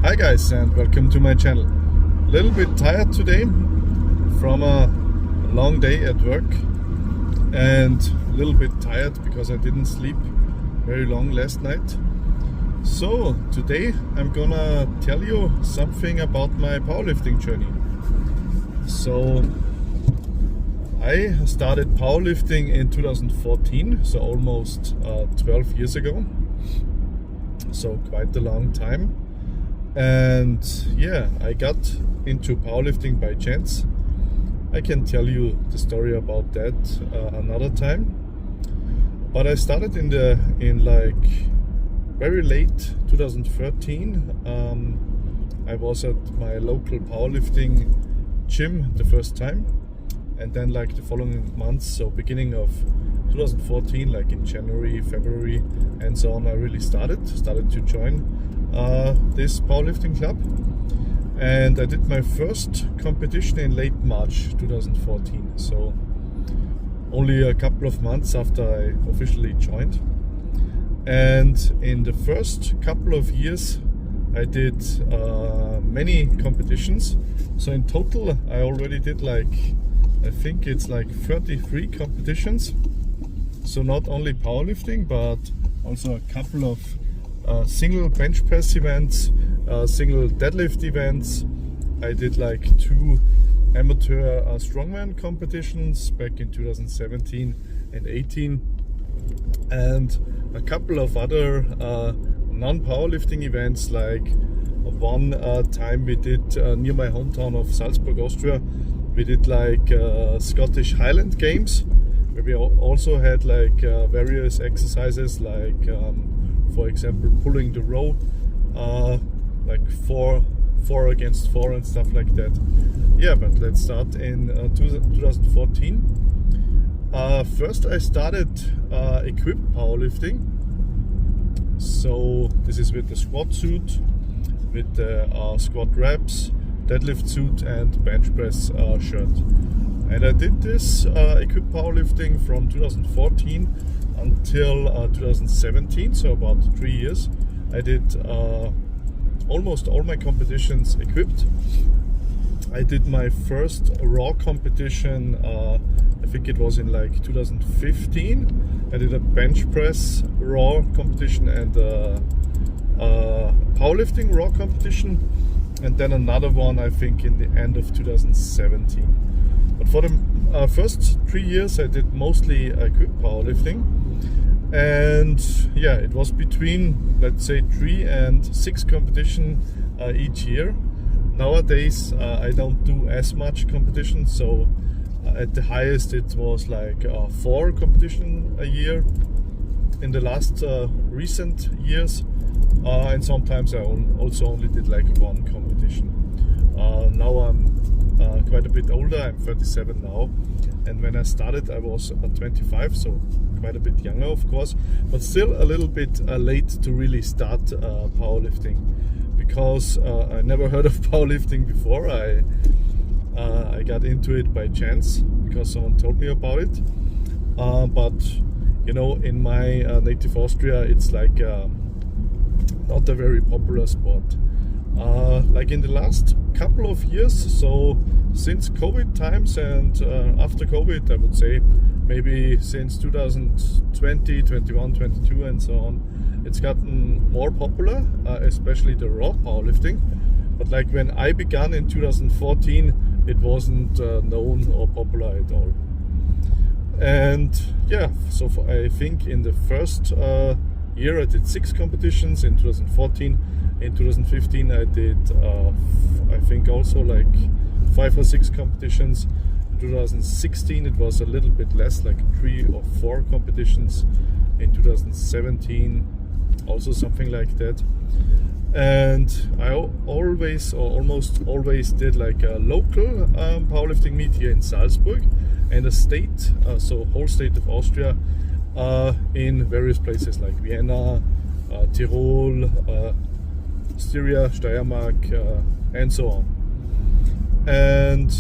Hi guys, and welcome to my channel. A little bit tired today from a long day at work, and a little bit tired because I didn't sleep very long last night. So today I'm gonna tell you something about my powerlifting journey. So I started powerlifting in 2014, so almost 12 years ago, so quite a long time. And yeah, I got into powerlifting by chance. I can tell you the story about that another time. But I started in like very late 2013. I was at my local powerlifting gym the first time, and then like the following months, so beginning of 2014, like in January, February, and so on, I really started to join this powerlifting club, and I did my first competition in late March 2014, so only a couple of months after I officially joined. And in the first couple of years I did many competitions, so in total I already did I think it's like 33 competitions, so not only powerlifting but also a couple of single bench press events, single deadlift events. I did like 2 amateur strongman competitions back in 2017 and 18, and a couple of other non-powerlifting events. Like one time we did near my hometown of Salzburg, Austria, we did like Scottish Highland Games, where we also had like various exercises, like for example pulling the row, like 4 against 4 and stuff like that. Yeah, but let's start in 2014. First I started equipped powerlifting, so this is with the squat suit, with the squat reps, deadlift suit and bench press shirt. And I did this equipped powerlifting from 2014 until 2017, so about 3 years. I did almost all my competitions equipped. I did my first raw competition, I think it was in like 2015. I did a bench press raw competition and a powerlifting raw competition, and then another one I think in the end of 2017. But for the first 3 years I did mostly equipped powerlifting, and yeah, it was between, let's say, 3 and 6 competition each year. Nowadays I don't do as much competition, so at the highest it was like 4 competition a year in the last recent years, and sometimes I also only did like 1 competition. Now I'm quite a bit older, I'm 37 now, and when I started I was 25, so quite a bit younger of course, but still a little bit late to really start powerlifting, because I never heard of powerlifting before. I got into it by chance because someone told me about it, but you know, in my native Austria it's like not a very popular sport. Like in the last couple of years, so since COVID times and after COVID, I would say maybe since 2020, 21, 22 and so on, it's gotten more popular, especially the raw powerlifting. But like when I began in 2014, it wasn't known or popular at all. And yeah, so I think in the first year I did 6 competitions in 2014. In 2015 I did I think also like 5 or 6 competitions. In 2016 it was a little bit less, like 3 or 4 competitions. In 2017 also something like that. And I always, or almost always, did like a local powerlifting meet here in Salzburg, and a state, so whole state of Austria, in various places like Vienna, Tyrol, Styria, Steiermark, and so on. And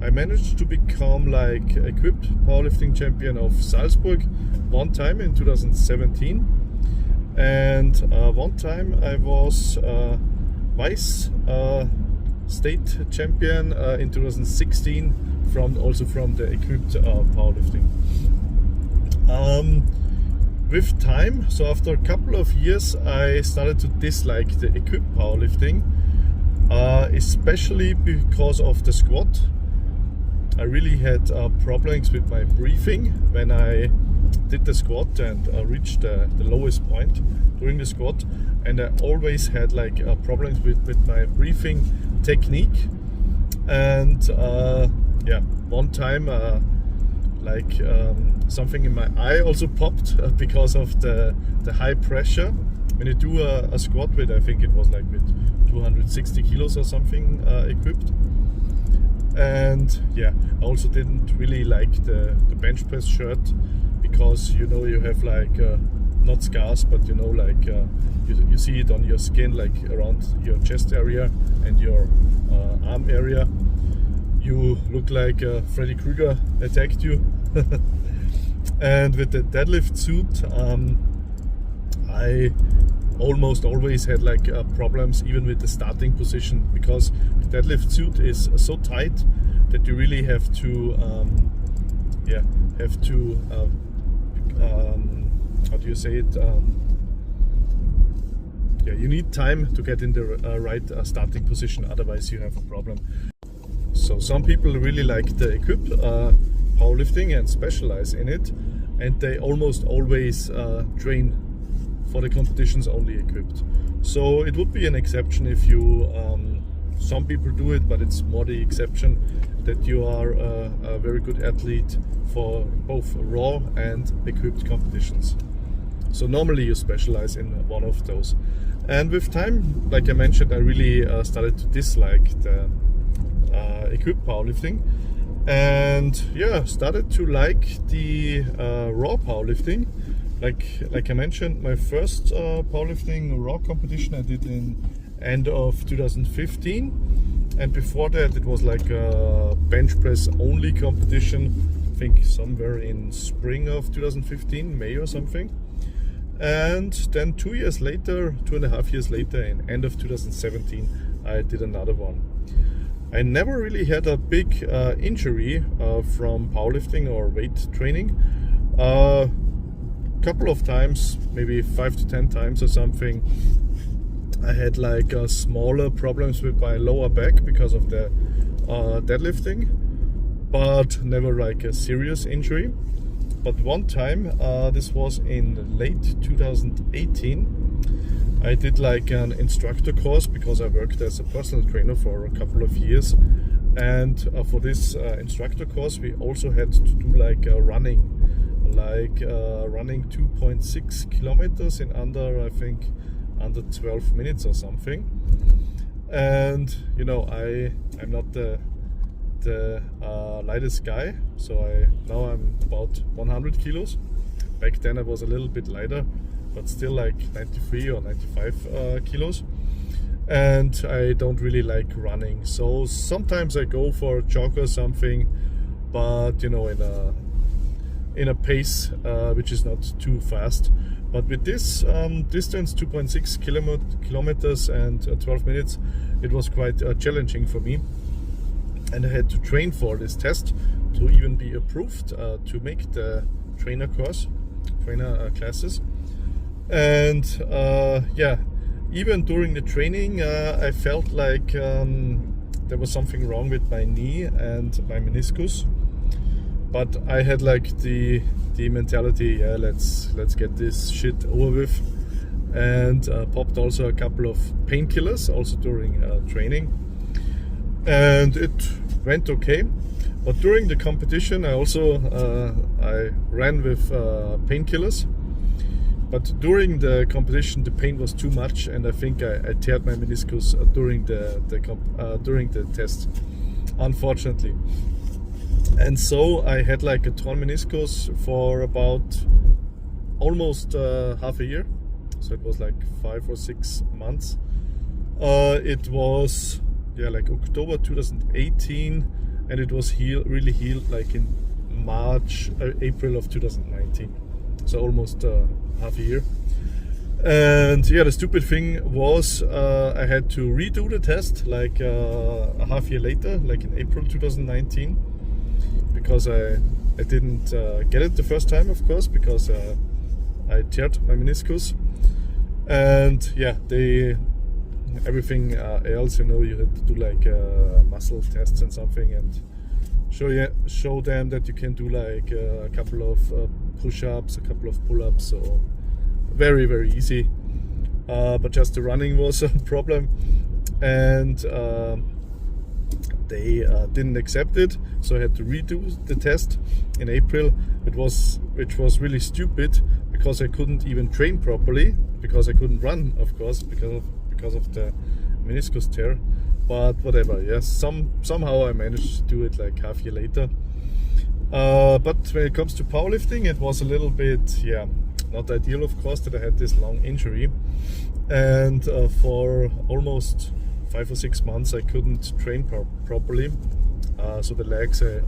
I managed to become like equipped powerlifting champion of Salzburg one time in 2017, and one time I was vice state champion in 2016 from the equipped powerlifting. With time, so after a couple of years, I started to dislike the equipped powerlifting, especially because of the squat. I really had problems with my breathing when I did the squat and reached the lowest point during the squat, and I always had like problems with my breathing technique. And yeah, one time something in my eye also popped because of the high pressure when you do a squat with, I think it was like with 260 kilos or something equipped. And yeah, I also didn't really like the bench press shirt, because you know you have like not scars, but you know like you see it on your skin, like around your chest area and your arm area. You look like Freddy Krueger attacked you. And with the deadlift suit, I almost always had like problems even with the starting position, because the deadlift suit is so tight that you really have to how do you say it, yeah, you need time to get in the right starting position, otherwise you have a problem. So some people really like the equipped powerlifting and specialize in it, and they almost always train for the competitions only equipped. So it would be an exception if you, some people do it, but it's more the exception that you are a very good athlete for both raw and equipped competitions. So normally you specialize in one of those. And with time, like I mentioned, I really started to dislike the equipped powerlifting, and yeah, started to like the raw powerlifting. Like I mentioned, my first powerlifting raw competition I did in end of 2015, and before that it was like a bench press only competition, I think somewhere in spring of 2015, May or something. And then 2.5 years later, in end of 2017, I did another one. I never really had a big injury from powerlifting or weight training. Couple of times, maybe 5 to 10 times or something, I had like smaller problems with my lower back because of the deadlifting, but never like a serious injury. But one time, this was in late 2018, I did like an instructor course, because I worked as a personal trainer for a couple of years, and for this instructor course we also had to do like running 2.6 kilometers in under 12 minutes or something. And you know, I'm not the lightest guy, so now I'm about 100 kilos. Back then I was a little bit lighter, but still like 93 or 95 kilos. And I don't really like running, so sometimes I go for a jog or something, but you know, in a pace which is not too fast. But with this distance, 2.6 kilometers and 12 minutes, it was quite challenging for me, and I had to train for this test to even be approved to make the trainer classes. And yeah, even during the training I felt like there was something wrong with my knee and my meniscus. But I had like the mentality, yeah, let's get this shit over with, and popped also a couple of painkillers also during training, and it went okay. But during the competition I also I ran with painkillers, but during the competition the pain was too much, and I think I teared my meniscus during the test, unfortunately. And so I had like a torn meniscus for about almost half a year. So it was like 5 or 6 months. It was like October 2018, and it was really healed like in April of 2019. So almost half a year. And yeah, the stupid thing was I had to redo the test like a half year later, like in April 2019, because I didn't get it the first time, of course, because I teared my meniscus. And yeah, everything else, you had to do like muscle tests and something, and show them that you can do like a couple of push-ups, a couple of pull-ups. So very, very easy, but just the running was a problem, and they didn't accept it, so I had to redo the test in April, which was really stupid, because I couldn't even train properly, because I couldn't run, of course, because of the meniscus tear. But whatever, yes, somehow I managed to do it like half year later. But when it comes to powerlifting, it was a little bit, not ideal, of course, that I had this long injury, and for almost 5 or 6 months I couldn't train properly. So the legs I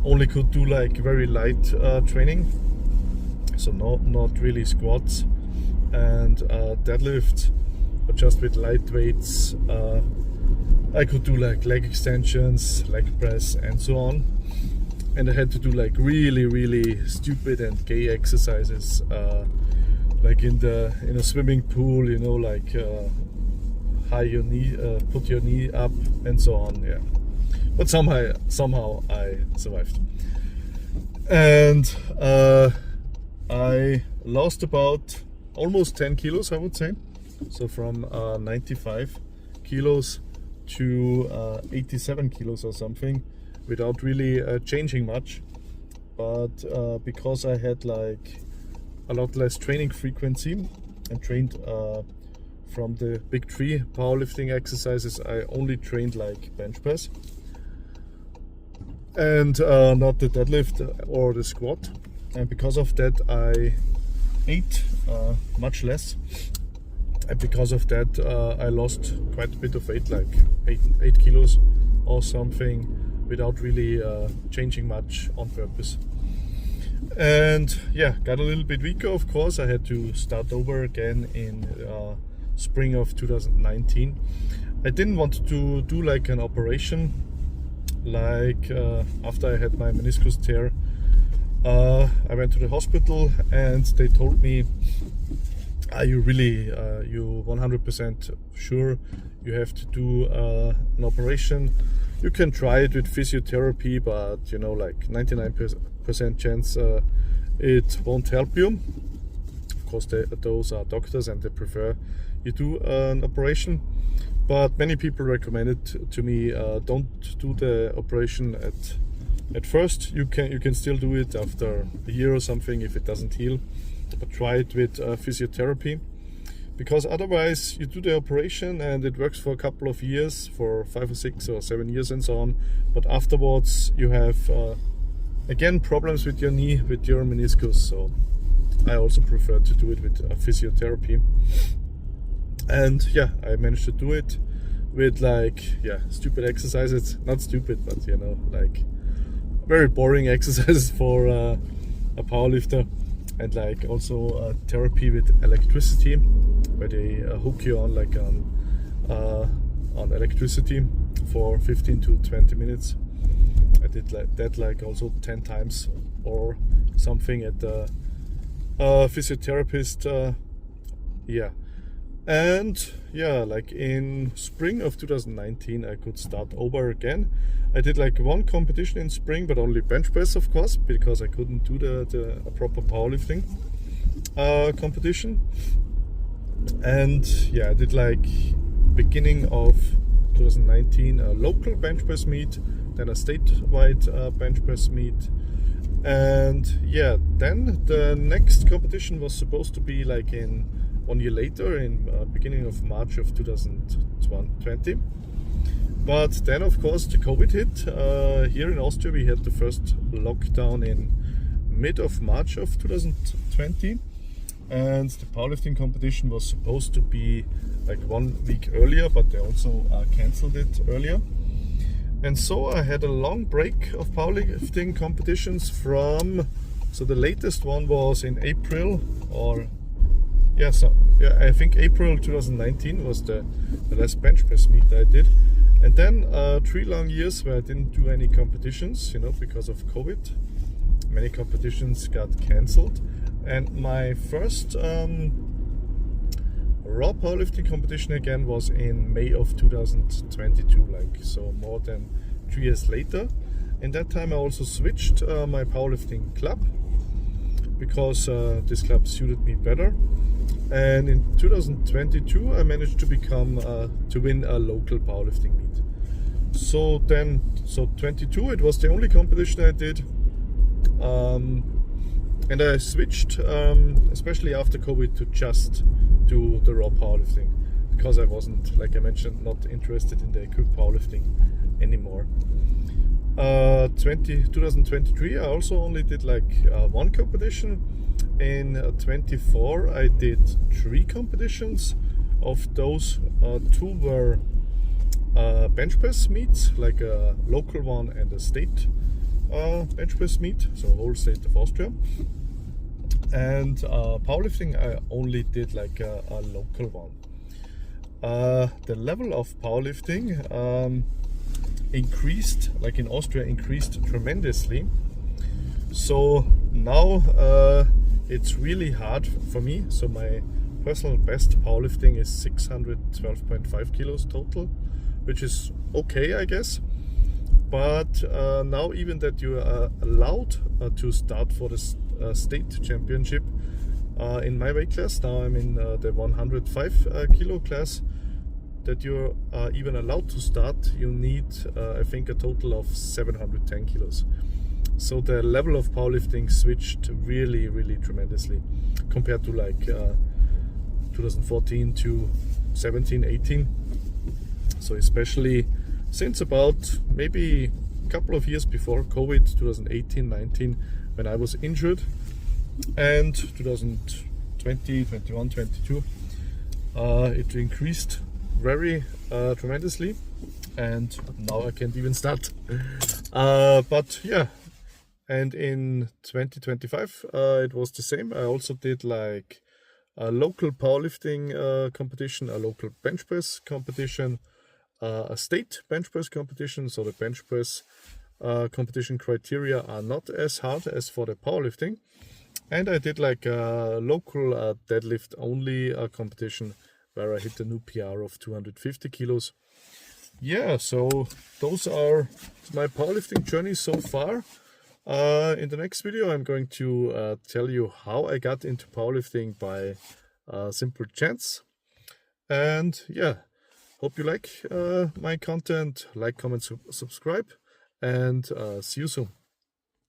only could do like very light training, so not really squats and deadlift, but just with light weights. I could do like leg extensions, leg press, and so on. And I had to do like really, really stupid and gay exercises, like in a swimming pool, like high your knee, put your knee up, and so on. Yeah, but somehow I survived, and I lost about almost 10 kilos, I would say. So from 95 kilos to 87 kilos or something, without really changing much. But because I had like a lot less training frequency and trained from the big 3 powerlifting exercises, I only trained like bench press and not the deadlift or the squat. And because of that I ate much less, and because of that I lost quite a bit of weight, like 8 kilos or something, without really changing much on purpose. And yeah, got a little bit weaker, of course. I had to start over again in spring of 2019. I didn't want to do like an operation, like after I had my meniscus tear. I went to the hospital and they told me, are you really, you 100% sure you have to do an operation? You can try it with physiotherapy, but like 99% chance it won't help you. Of course, those are doctors and they prefer you do an operation. But many people recommended to me, don't do the operation at first. You can still do it after a year or something if it doesn't heal. But try it with physiotherapy, because otherwise you do the operation and it works for a couple of years, for 5 or 6 or 7 years and so on, but afterwards you have again problems with your knee, with your meniscus. So I also prefer to do it with physiotherapy. And yeah, I managed to do it with like stupid exercises, not stupid, but like very boring exercises for a powerlifter. And like also therapy with electricity, where they hook you on like on electricity for 15 to 20 minutes. I did like that like also 10 times or something at the physiotherapist. And yeah, like in spring of 2019 I could start over again. I did like one competition in spring, but only bench press, of course, because I couldn't do the proper powerlifting competition. And yeah, I did like beginning of 2019 a local bench press meet, then a statewide bench press meet. And yeah, then the next competition was supposed to be like in 1 year later, in beginning of March of 2020. But then, of course, the COVID hit. Here in Austria, we had the first lockdown in mid of March of 2020. And the powerlifting competition was supposed to be like 1 week earlier, but they also cancelled it earlier. And so I had a long break of powerlifting competitions so the latest one was in April, or yeah, so yeah, I think April 2019 was the last bench press meet I did, and then 3 long years where I didn't do any competitions, you know, because of COVID. Many competitions got cancelled, and my first raw powerlifting competition again was in May of 2022, like so more than 3 years later. In that time I also switched my powerlifting club because this club suited me better, and in 2022 I managed to become to win a local powerlifting meet. So 22 it was the only competition I did, and I switched especially after COVID to just do the raw powerlifting, because I wasn't, like I mentioned, not interested in the equipped powerlifting anymore. 2023 I also only did like one competition. In 24 I did 3 competitions. Of those 2 were bench press meets, like a local one and a state bench press meet, so whole state of Austria. And powerlifting I only did like a local one. The level of powerlifting increased, like in Austria, increased tremendously. So now it's really hard for me. So my personal best powerlifting is 612.5 kilos total, which is okay, I guess. But now even that you are allowed to start for the state championship in my weight class, now I'm in the 105 kilo class, that you're even allowed to start, you need I think a total of 710 kilos. So the level of powerlifting switched really, really tremendously compared to like 2014 to 17, 18. So especially since about maybe a couple of years before COVID, 2018, 19, when I was injured, and 2020, 21, 22, it increased very tremendously, and now I can't even start. But yeah, and in 2025 it was the same. I also did like a local powerlifting competition, a local bench press competition, a state bench press competition. So the bench press competition criteria are not as hard as for the powerlifting. And I did like a local deadlift only competition where I hit a new PR of 250 kilos. Yeah, so those are my powerlifting journey so far. In the next video I'm going to tell you how I got into powerlifting by simple chance. And yeah, hope you like my content. Like, comment, subscribe, and see you soon.